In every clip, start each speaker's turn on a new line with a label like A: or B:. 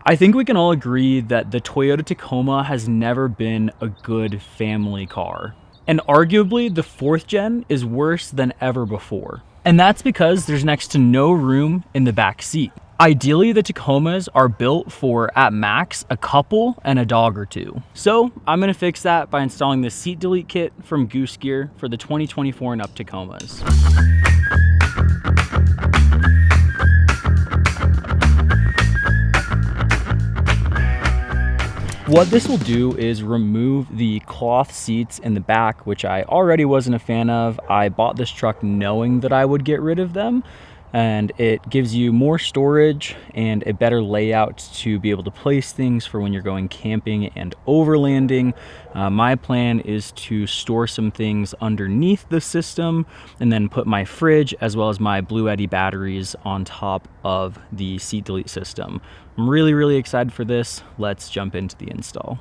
A: I think we can all agree that the Toyota Tacoma has never been a good family car. And arguably, the 4th gen is worse than ever before. And that's because there's next to no room in the back seat. Ideally, the Tacomas are built for, at max, a couple and a dog or two. So I'm gonna fix that by installing the seat delete kit from Goose Gear for the 2024 and up Tacomas. What this will do is remove the cloth seats in the back, which I already wasn't a fan of. I bought this truck knowing that I would get rid of them, and it gives you more storage and a better layout to be able to place things for when you're going camping and overlanding. My plan is to store some things underneath the system and then put my fridge as well as my Blue Eddy batteries on top of the seat delete system. I'm really excited for this. Let's jump into the install.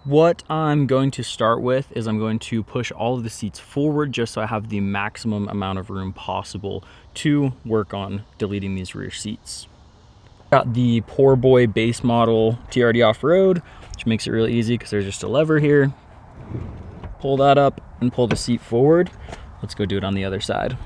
A: What I'm going to start with is I'm going to push all of the seats forward just so I have the maximum amount of room possible to work on deleting these rear seats. Got the Poor Boy base model TRD off-road, which makes it really easy because there's just a lever here. Pull that up and pull the seat forward. Let's go do it on the other side.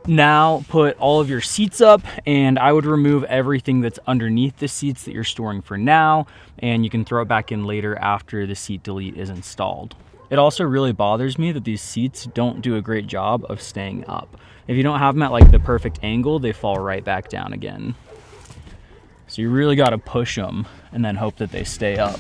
A: Now put all of your seats up, and I would remove everything that's underneath the seats that you're storing for now, and you can throw it back in later after the seat delete is installed. It also really bothers me that these seats don't do a great job of staying up. If you don't have them at like the perfect angle, they fall right back down again. So you really got to push them and then hope that they stay up.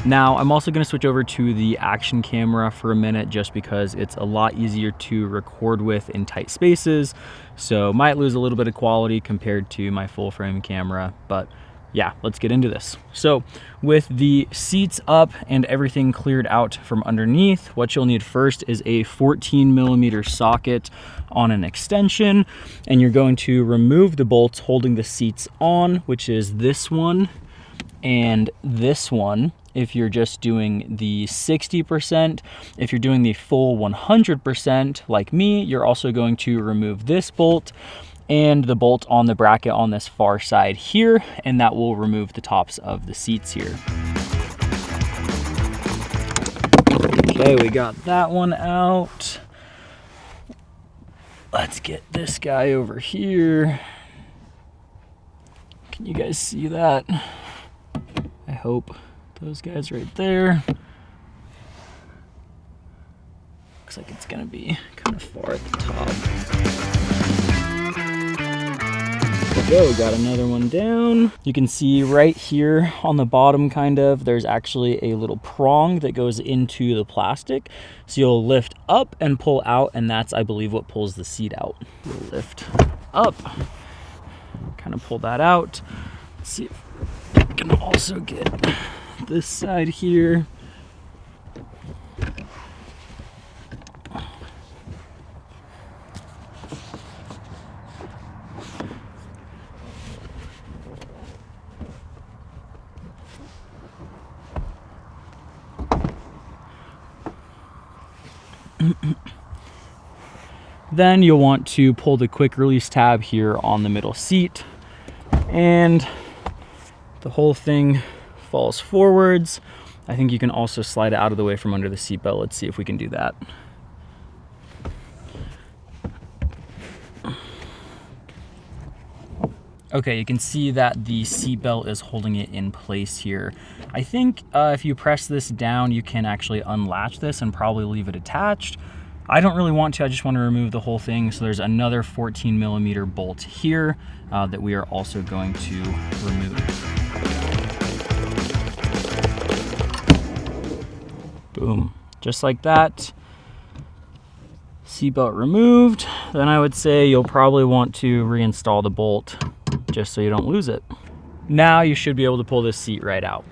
A: Now, I'm also going to switch over to the action camera for a minute just because it's a lot easier to record with in tight spaces. So might lose a little bit of quality compared to my full frame camera, but yeah, let's get into this. So with the seats up and everything cleared out from underneath, what you'll need first is a 14mm socket on an extension, and you're going to remove the bolts holding the seats on, which is this one and this one. If you're just doing the 60%, if you're doing the full 100% like me, you're also going to remove this bolt and the bolt on the bracket on this far side here, and that will remove the tops of the seats here. Okay, we got that one out. Let's get this guy over here. Can you guys see that? I hope. Those guys right there. Looks like it's gonna be kind of far at the top. There we go, got another one down. You can see right here on the bottom there's actually a little prong that goes into the plastic. So you'll lift up and pull out, and that's, I believe, what pulls the seat out. You'll lift up, kind of pull that out. Let's see if I can also get this side here. Then you'll want to pull the quick release tab here on the middle seat, and the whole thing falls forwards. I think you can also slide it out of the way from under the seatbelt. Let's see if we can do that. Okay, you can see that the seatbelt is holding it in place here. I think if you press this down, you can actually unlatch this and probably leave it attached. I don't really want to, I just want to remove the whole thing. So there's another 14mm bolt here that we are also going to remove. Boom, just like that. Seatbelt removed. Then I would say you'll probably want to reinstall the bolt just so you don't lose it. Now you should be able to pull this seat right out.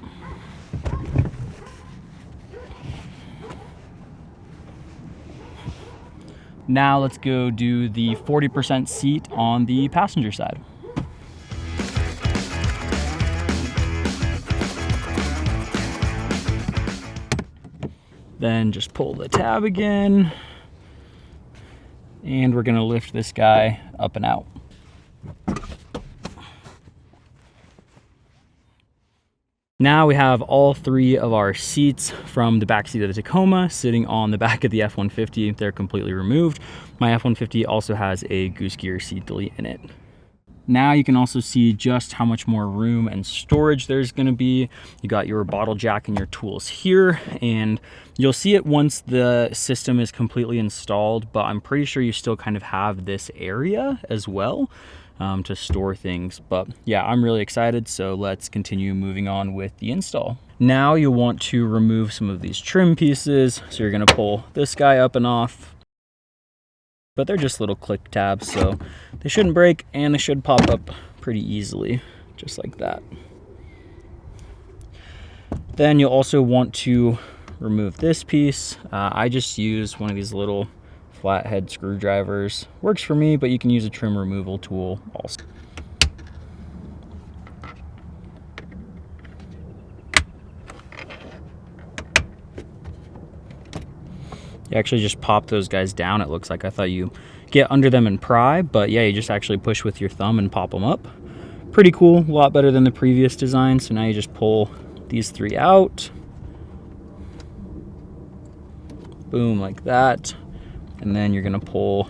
A: Now let's go do the 40% seat on the passenger side. Then just pull the tab again, and we're going to lift this guy up and out. Now we have all three of our seats from the back seat of the Tacoma sitting on the back of the F-150. They're completely removed. My F-150 also has a Goose Gear seat delete in it. Now you can also see just how much more room and storage there's going to be. You got your bottle jack and your tools here, and you'll see it once the system is completely installed, but I'm pretty sure you still kind of have this area as well to store things. But yeah, I'm really excited, so let's continue moving on with the install. Now you'll want to remove some of these trim pieces. So you're going to pull this guy up and off, but they're just little click tabs, so they shouldn't break, and they should pop up pretty easily, just like that. Then you'll also want to remove this piece. I just use one of these little flathead screwdrivers. Works for me, but you can use a trim removal tool also. You actually just pop those guys down, it looks like. I thought you get under them and pry, but yeah, you just actually push with your thumb and pop them up. Pretty cool, a lot better than the previous design. So now you just pull these three out. Boom, like that. And then you're gonna pull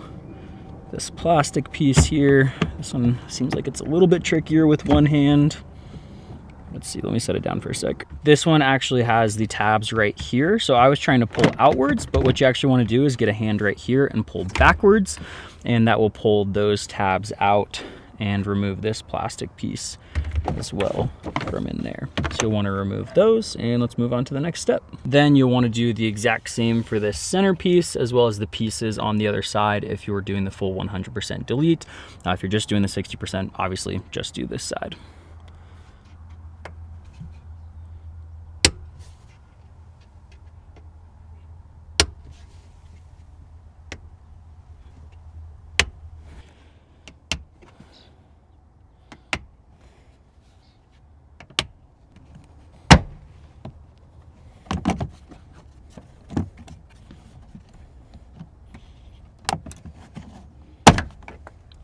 A: this plastic piece here. This one seems like it's a little bit trickier with one hand. Let's see, let me set it down for a sec. This one actually has the tabs right here. So I was trying to pull outwards, but what you actually want to do is get a hand right here and pull backwards, and that will pull those tabs out and remove this plastic piece as well from in there. So you'll want to remove those, and let's move on to the next step. Then you'll want to do the exact same for this center piece as well as the pieces on the other side if you're doing the full 100% delete. If you're just doing the 60%, obviously just do this side.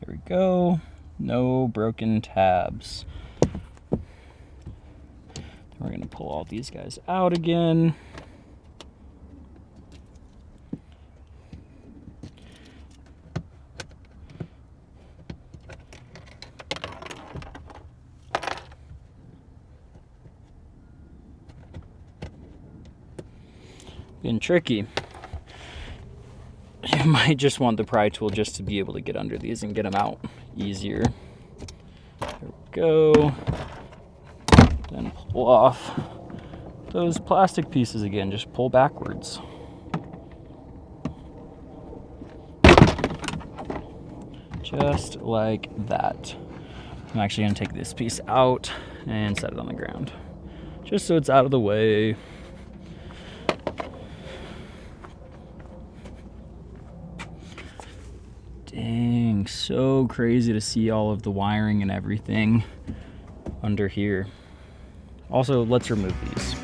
A: There we go, no broken tabs. We're gonna pull all these guys out again. Getting tricky. You might just want the pry tool just to be able to get under these and get them out easier. There we go. Then pull off those plastic pieces again, just pull backwards. Just like that. I'm actually gonna take this piece out and set it on the ground, just so it's out of the way. Dang, so crazy to see all of the wiring and everything under here. Also, let's remove these.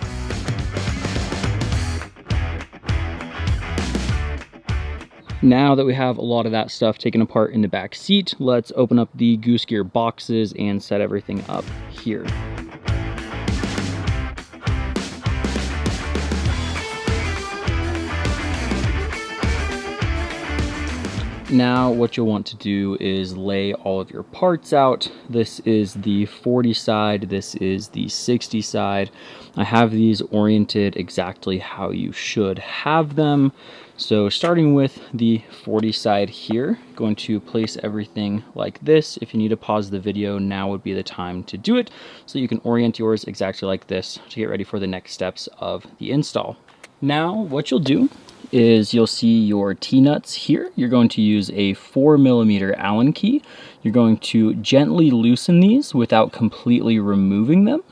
A: Now that we have a lot of that stuff taken apart in the back seat, let's open up the Goose Gear boxes and set everything up here. Now what you'll want to do is lay all of your parts out. This is the 40 side, this is the 60 side. I have these oriented exactly how you should have them. So starting with the 40 side here, going to place everything like this. If you need to pause the video, now would be the time to do it, so you can orient yours exactly like this to get ready for the next steps of the install. Now what you'll do is you'll see your T-nuts here. You're going to use a 4mm Allen key. You're going to gently loosen these without completely removing them,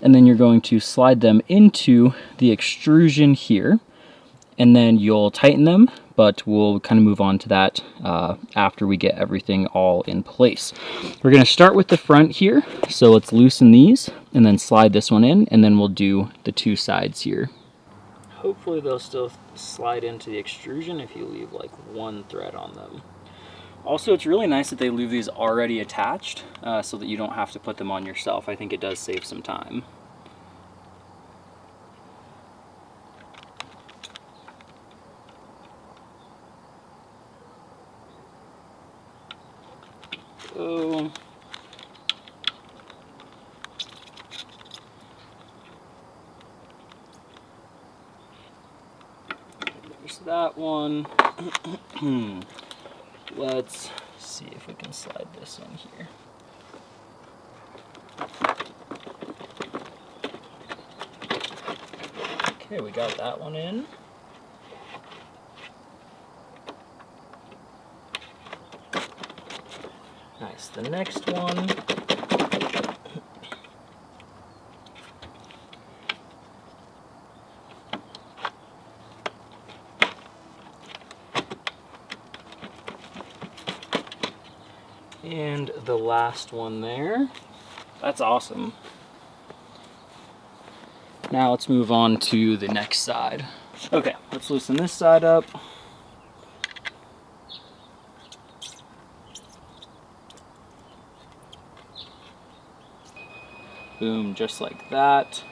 A: and then you're going to slide them into the extrusion here, and then you'll tighten them, but we'll kind of move on to that after we get everything all in place. We're going to start with the front here, so let's loosen these and then slide this one in, and then we'll do the two sides here. hopefully they'll still slide into the extrusion if you leave like one thread on them. Also, it's really nice that they leave these already attached so that you don't have to put them on yourself. I think it does save some time. So, there's that one. Let's see if we can slide this in here. Okay, we got that one in. Nice, the next one. And the last one there. That's awesome. Now let's move on to the next side. Okay, let's loosen this side up. Boom, just like that.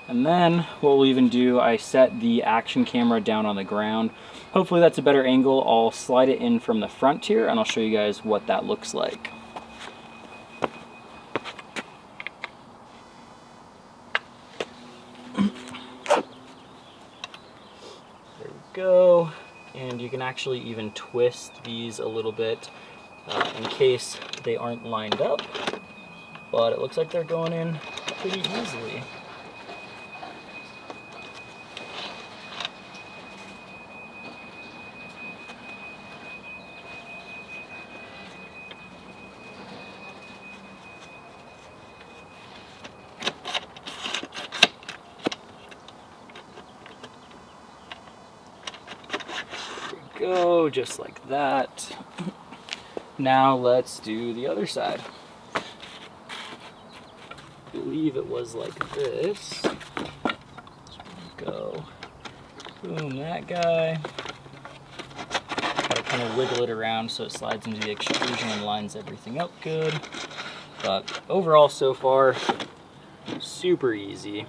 A: And then what we'll even do, I set the action camera down on the ground. Hopefully that's a better angle. I'll slide it in from the front here and I'll show you guys what that looks like. There we go. And you can actually even twist these a little bit in case they aren't lined up. But it looks like they're going in pretty easily. There we go, just like that. Now let's do the other side. I believe it was like this. So go, boom, that guy. Gotta kind of wiggle it around so it slides into the extrusion and lines everything up good. But overall, so far, super easy.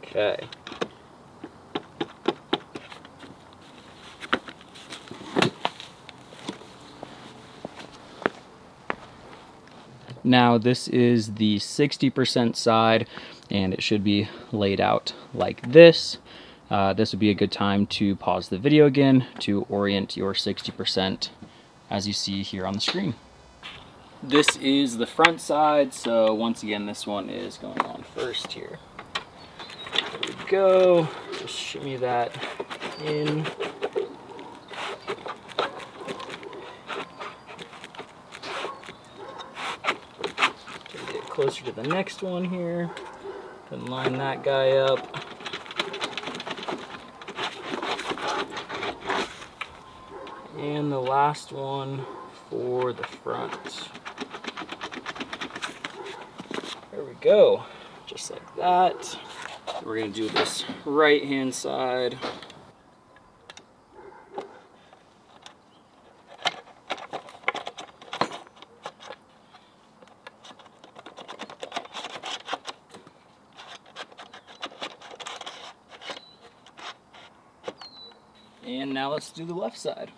A: Okay. Now this is the 60% side and it should be laid out like this. This would be a good time to pause the video again to orient your 60% as you see here on the screen. This is the front side, so once again this one is going on first here. There we go, just shimmy that in. Closer to the next one here, then line that guy up. And the last one for the front. There we go, just like that. We're gonna do this right hand side. And now let's do the left side.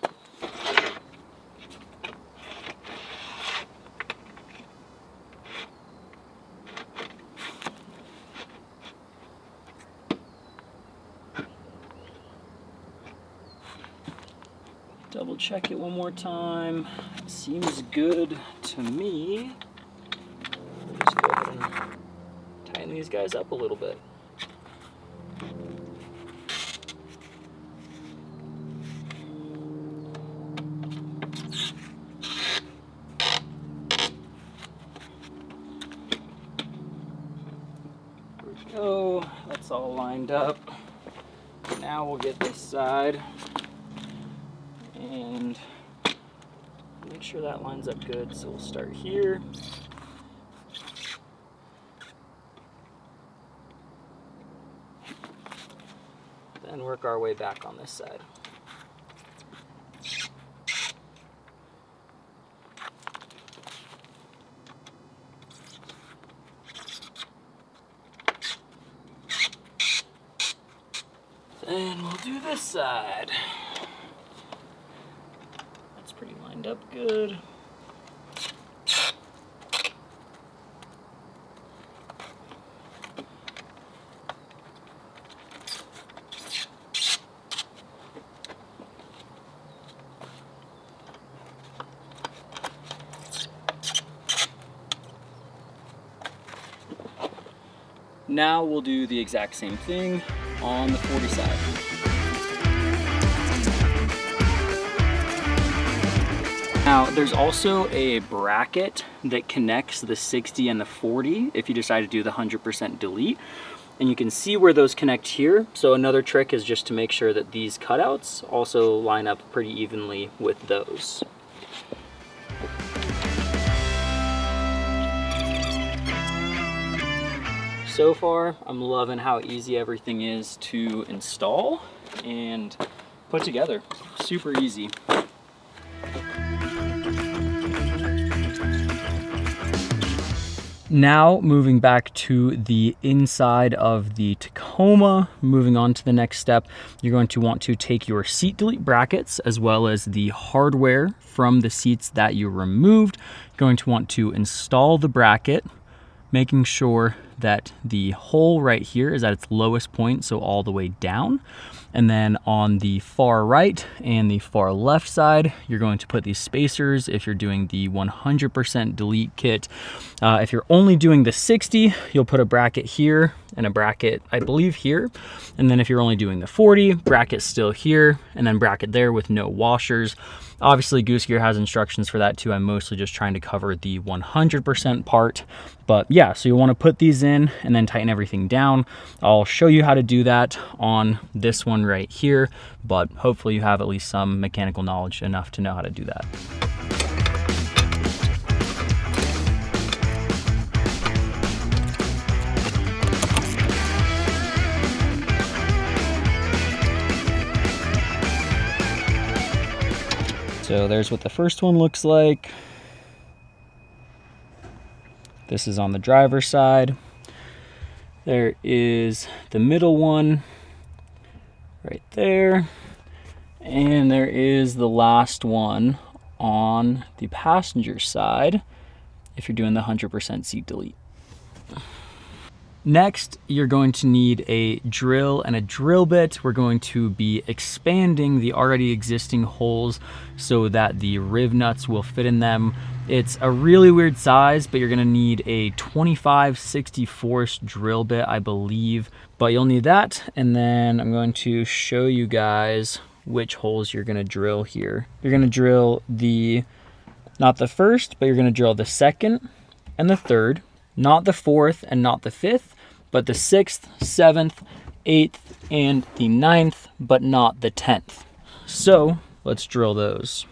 A: Double check it one more time. Seems good to me. We'll just go ahead and tighten these guys up a little bit. Go, that's all lined up. Now we'll get this side and make sure that lines up good. So we'll start here and work our way back on this side. Then we'll do this side. That's pretty lined up good. Now we'll do the exact same thing on the 40 side. Now there's also a bracket that connects the 60 and the 40 if you decide to do the 100% delete. And you can see where those connect here. So another trick is just to make sure that these cutouts also line up pretty evenly with those. So far, I'm loving how easy everything is to install and put together. Super easy. Now moving back to the inside of the Tacoma, moving on to the next step, you're going to want to take your seat delete brackets as well as the hardware from the seats that you removed. You're going to want to install the bracket, making sure that the hole right here is at its lowest point, so all the way down. And then on the far right and the far left side, you're going to put these spacers if you're doing the 100% delete kit. If you're only doing the 60, you'll put a bracket here and a bracket, I believe, here. And then if you're only doing the 40, bracket still here, and then bracket there with no washers. Obviously, Goose Gear has instructions for that too. I'm mostly just trying to cover the 100% part. But yeah, so you want to put these in and then tighten everything down. I'll show you how to do that on this one right here, but hopefully you have at least some mechanical knowledge enough to know how to do that. So there's what the first one looks like. This is on the driver's side. There is the middle one right there. And there is the last one on the passenger side if you're doing the 100% seat delete. Next, you're going to need a drill and a drill bit. We're going to be expanding the already existing holes so that the riv nuts will fit in them. It's a really weird size, but you're gonna need a 25/64 drill bit, I believe. But you'll need that, and then I'm going to show you guys which holes you're gonna drill here. You're gonna drill not the first, but you're gonna drill the second and the third, not the fourth and not the fifth, but the 6th, 7th, 8th, and the 9th, but not the 10th. So let's drill those.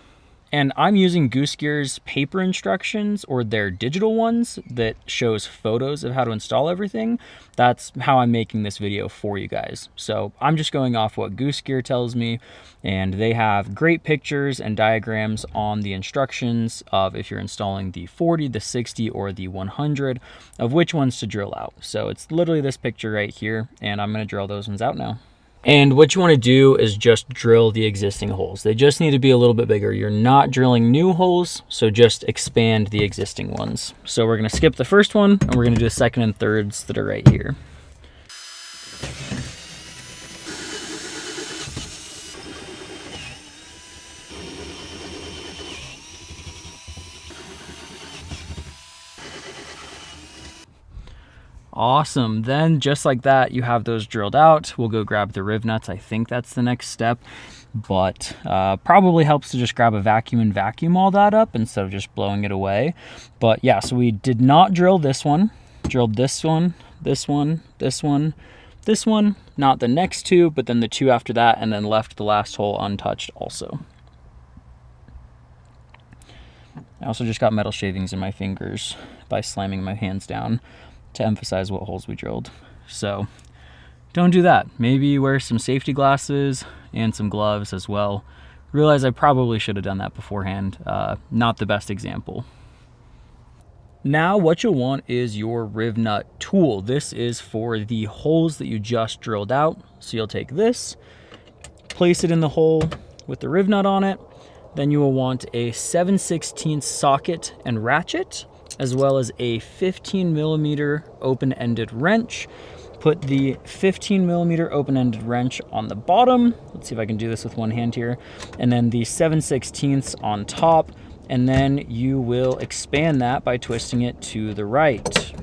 A: And I'm using Goose Gear's paper instructions, or their digital ones that shows photos of how to install everything. That's how I'm making this video for you guys. So I'm just going off what Goose Gear tells me, and they have great pictures and diagrams on the instructions of if you're installing the 40, the 60, or the 100, of which ones to drill out. So it's literally this picture right here, and I'm gonna drill those ones out now. And what you want to do is just drill the existing holes. They just need to be a little bit bigger. You're not drilling new holes, so just expand the existing ones. So we're going to skip the first one, and we're going to do the second and thirds that are right here. Awesome. Then just like that, you have those drilled out. We'll go grab the riv nuts. I think that's the next step, but probably helps to just grab a vacuum and vacuum all that up instead of just blowing it away. But yeah, so we did not drill this one, drilled this one, this one, this one, this one, not the next two, but then the two after that, and then left the last hole untouched also. I also just got metal shavings in my fingers by slamming my hands down to emphasize what holes we drilled. So don't do that. Maybe wear some safety glasses and some gloves as well. Realize I probably should have done that beforehand. Not the best example. Now what you'll want is your riv nut tool. This is for the holes that you just drilled out. So you'll take this, place it in the hole with the riv nut on it. Then you will want a 7/16 socket and ratchet, as well as a 15mm open-ended wrench. Put the 15mm open-ended wrench on the bottom. Let's see if I can do this with one hand here. And then the 7/16 on top. And then you will expand that by twisting it to the right.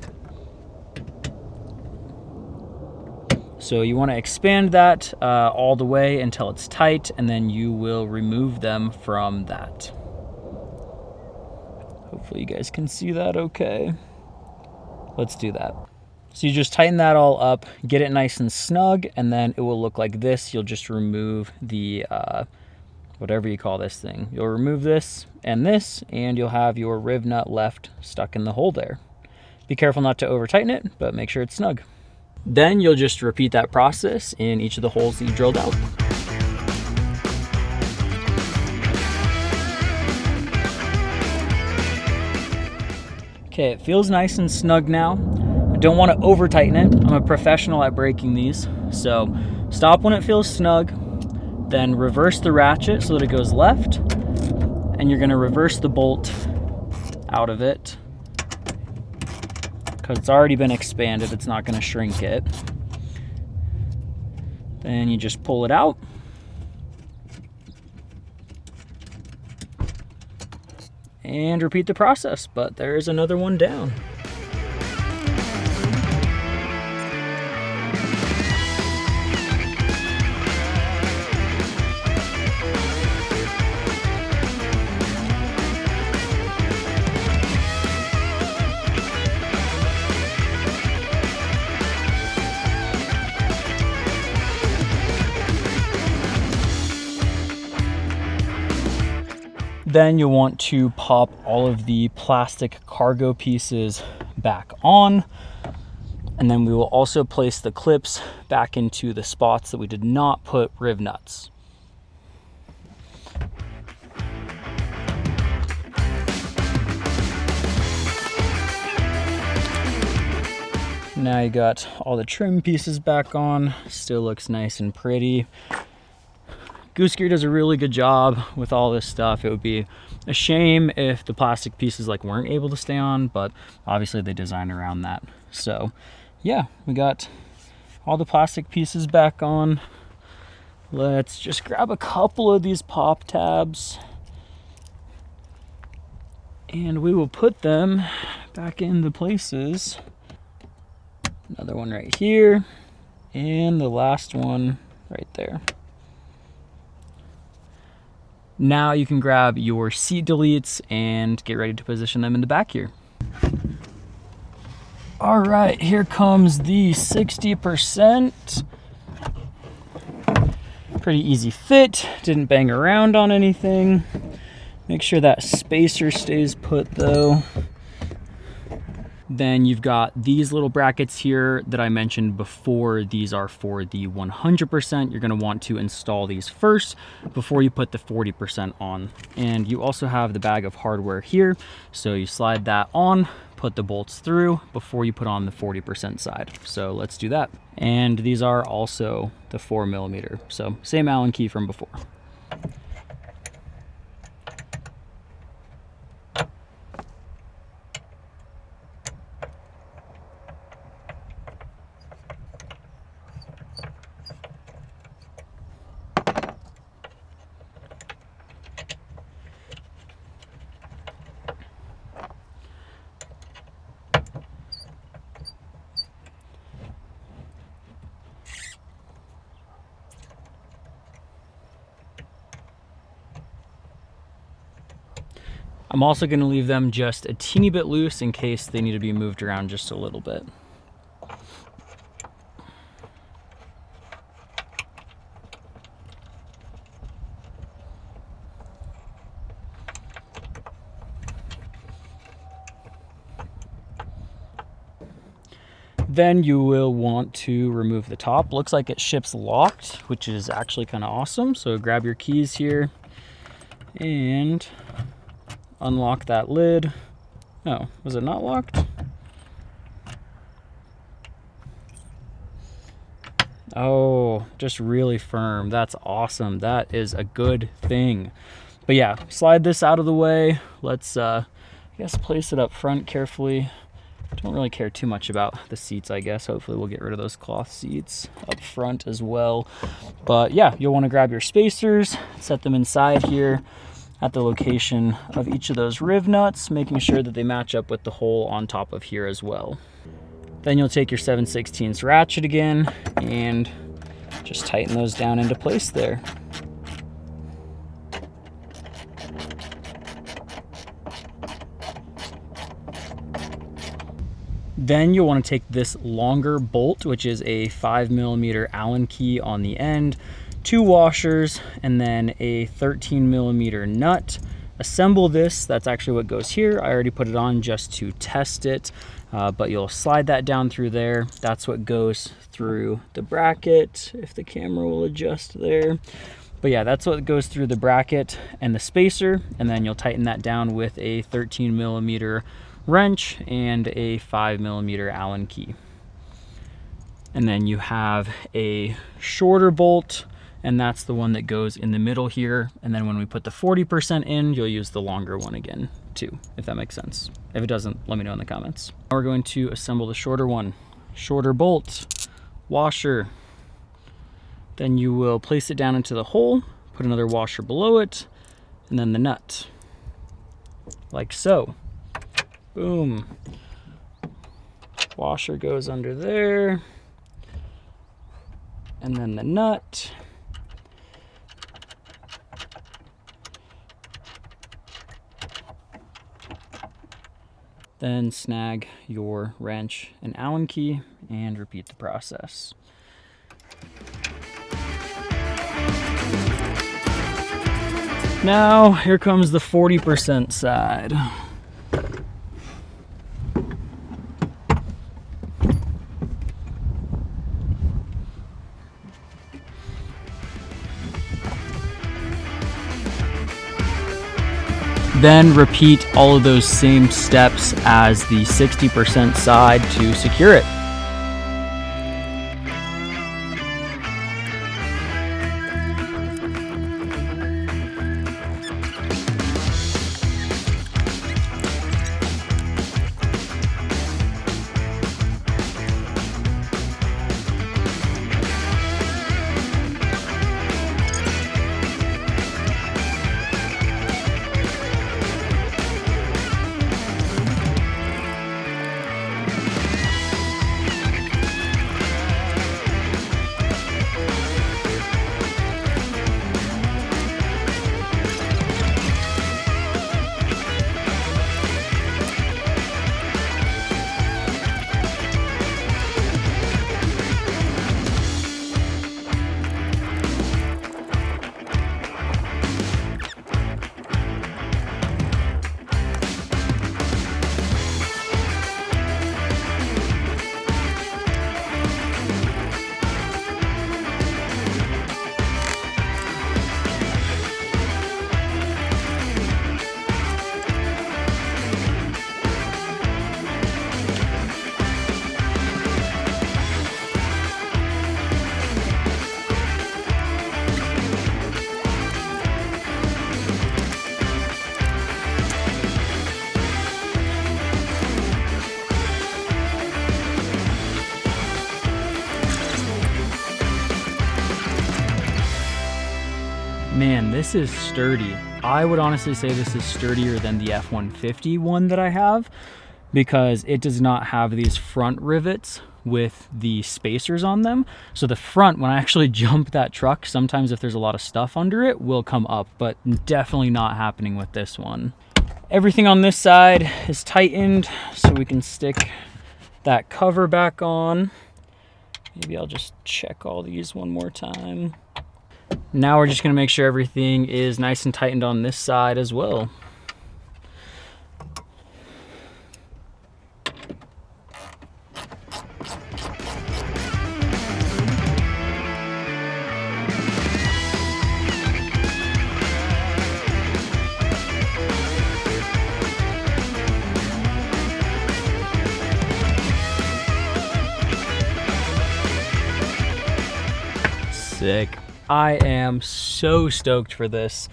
A: So you want to expand that all the way until it's tight, and then you will remove them from that. Hopefully you guys can see that okay. Let's do that. So you just tighten that all up, get it nice and snug, and then it will look like this. You'll just remove the whatever you call this thing. You'll remove this, and you'll have your riv nut left stuck in the hole there. Be careful not to over tighten it, but make sure it's snug. Then you'll just repeat that process in each of the holes that you drilled out. Okay, it feels nice and snug now. I don't want to over tighten it. I'm a professional at breaking these. So stop when it feels snug, then reverse the ratchet so that it goes left, and you're going to reverse the bolt out of it because it's already been expanded. It's not going to shrink it. Then you just pull it out. And repeat the process, but there is another one down. Then you'll want to pop all of the plastic cargo pieces back on. And then we will also place the clips back into the spots that we did not put riv nuts. Now you got all the trim pieces back on. Still looks nice and pretty. Goose Gear does a really good job with all this stuff. It would be a shame if the plastic pieces weren't able to stay on, but obviously they design around that. So yeah, we got all the plastic pieces back on. Let's just grab a couple of these pop tabs and we will put them back in the places. Another one right here, and the last one right there. Now you can grab your seat deletes and get ready to position them in the back here. All right, here comes the 60%. Pretty easy fit, didn't bang around on anything. Make sure that spacer stays put though. Then you've got these little brackets here that I mentioned before. These are for the 100%. You're gonna want to install these first before you put the 40% on. And you also have the bag of hardware here. So you slide that on, put the bolts through before you put on the 40% side. So let's do that. And these are also the 4mm. So same Allen key from before. I'm also going to leave them just a teeny bit loose in case they need to be moved around just a little bit. Then you will want to remove the top. Looks like it ships locked, which is actually kind of awesome. So grab your keys here and unlock that lid. Oh, was it not locked? Oh, just really firm. That's awesome. That is a good thing. But yeah, slide this out of the way. Let's, I guess, place it up front carefully. Don't really care too much about the seats, I guess. Hopefully we'll get rid of those cloth seats up front as well. But yeah, you'll want to grab your spacers, set them inside here at the location of each of those riv nuts, making sure that they match up with the hole on top of here as well. Then you'll take your 7/16 ratchet again and just tighten those down into place there. Then you'll want to take this longer bolt, which is a 5mm Allen key on the end, 2 washers, and then a 13mm nut. Assemble this. That's actually what goes here. I already put it on just to test it, but you'll slide that down through there. That's what goes through the bracket, if the camera will adjust there. But yeah, that's what goes through the bracket and the spacer, and then you'll tighten that down with a 13mm wrench and a 5mm Allen key. And then you have a shorter bolt, and that's the one that goes in the middle here. And then when we put the 40% in, you'll use the longer one again too, if that makes sense. If it doesn't, let me know in the comments. Now we're going to assemble the shorter one. Shorter bolt, washer. Then you will place it down into the hole, put another washer below it, and then the nut, like so. Boom. Washer goes under there, and then the nut. Then snag your wrench and Allen key and repeat the process. Now here comes the 40% side. Then repeat all of those same steps as the 60% side to secure it. Man, this is sturdy. I would honestly say this is sturdier than the F-150 one that I have, because it does not have these front rivets with the spacers on them. So the front, when I actually jump that truck, sometimes if there's a lot of stuff under it, will come up, but definitely not happening with this one. Everything on this side is tightened, so we can stick that cover back on. Maybe I'll just check all these one more time. Now we're just going to make sure everything is nice and tightened on this side as well. sick. I am so stoked for this.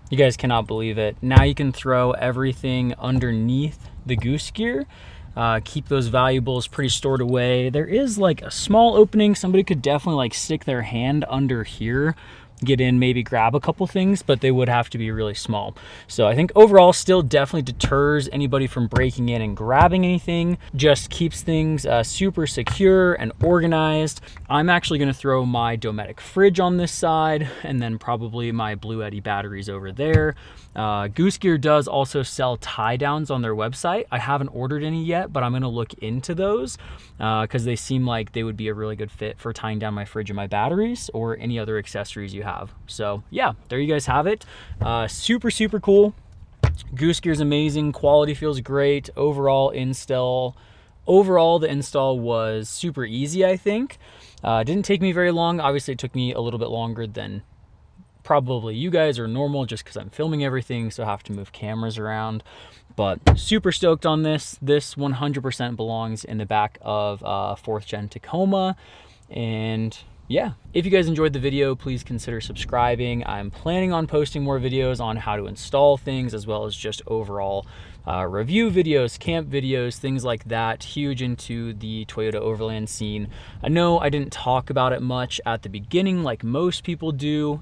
A: You guys cannot believe it. Now you can throw everything underneath the Goose Gear. Keep those valuables pretty stored away. There is like a small opening. Somebody could definitely like stick their hand under here, get in, maybe grab a couple things, but they would have to be really small. So I think overall still definitely deters anybody from breaking in and grabbing anything, just keeps things super secure and organized. I'm actually gonna throw my Dometic fridge on this side and then probably my Blue Eddy batteries over there. Goose Gear does also sell tie downs on their website. I haven't ordered any yet, but I'm gonna look into those because they seem like they would be a really good fit for tying down my fridge and my batteries or any other accessories you have. So yeah, there you guys have it. Super cool. Goose Gear is amazing. Quality feels great. Overall the install was super easy, I think. Didn't take me very long. Obviously it took me a little bit longer than probably you guys are normal, just because I'm filming everything, so I have to move cameras around. But super stoked on this. This 100% belongs in the back of 4th Gen Tacoma. And yeah, if you guys enjoyed the video, please consider subscribing. I'm planning on posting more videos on how to install things, as well as just overall review videos, camp videos, things like that. Huge into the Toyota Overland scene. I know I didn't talk about it much at the beginning like most people do,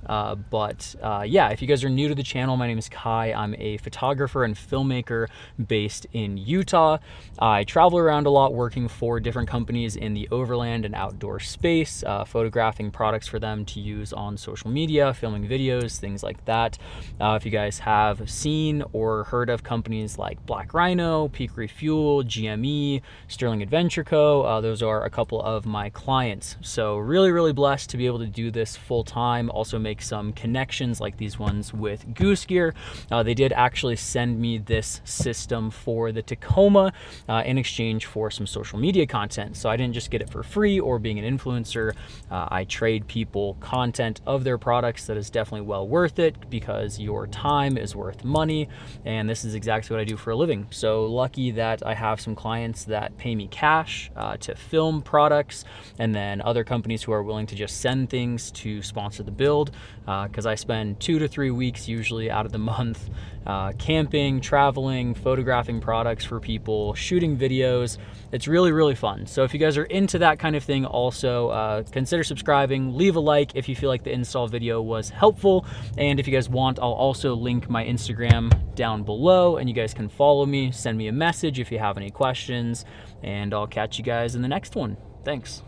A: but yeah, if you guys are new to the channel, my name is Kai. I'm a photographer and filmmaker based in Utah. I travel around a lot working for different companies in the overland and outdoor space, photographing products for them to use on social media, filming videos, things like that. If you guys have seen or heard of companies like Black Rhino, Peak Refuel, GME, Sterling Adventure Co., those are a couple of my clients. So really blessed to be able to do this full time. Also make some connections like these ones with Goose Gear. They did actually send me this system for the Tacoma in exchange for some social media content. So I didn't just get it for free or being an influencer. I trade people content of their products that is definitely well worth it, because your time is worth money, and this is exactly what I do for a living. So lucky that I have some clients that pay me cash to film products, and then other companies who are willing to just send things to sponsor the build, because I spend 2 to 3 weeks usually out of the month camping, traveling, photographing products for people, shooting videos. It's really fun. So if you guys are into that kind of thing, also consider subscribing, leave a like if you feel like the install video was helpful, and if you guys want, I'll also link my Instagram down below, and you guys can follow me, send me a message if you have any questions, and I'll catch you guys in the next one. Thanks.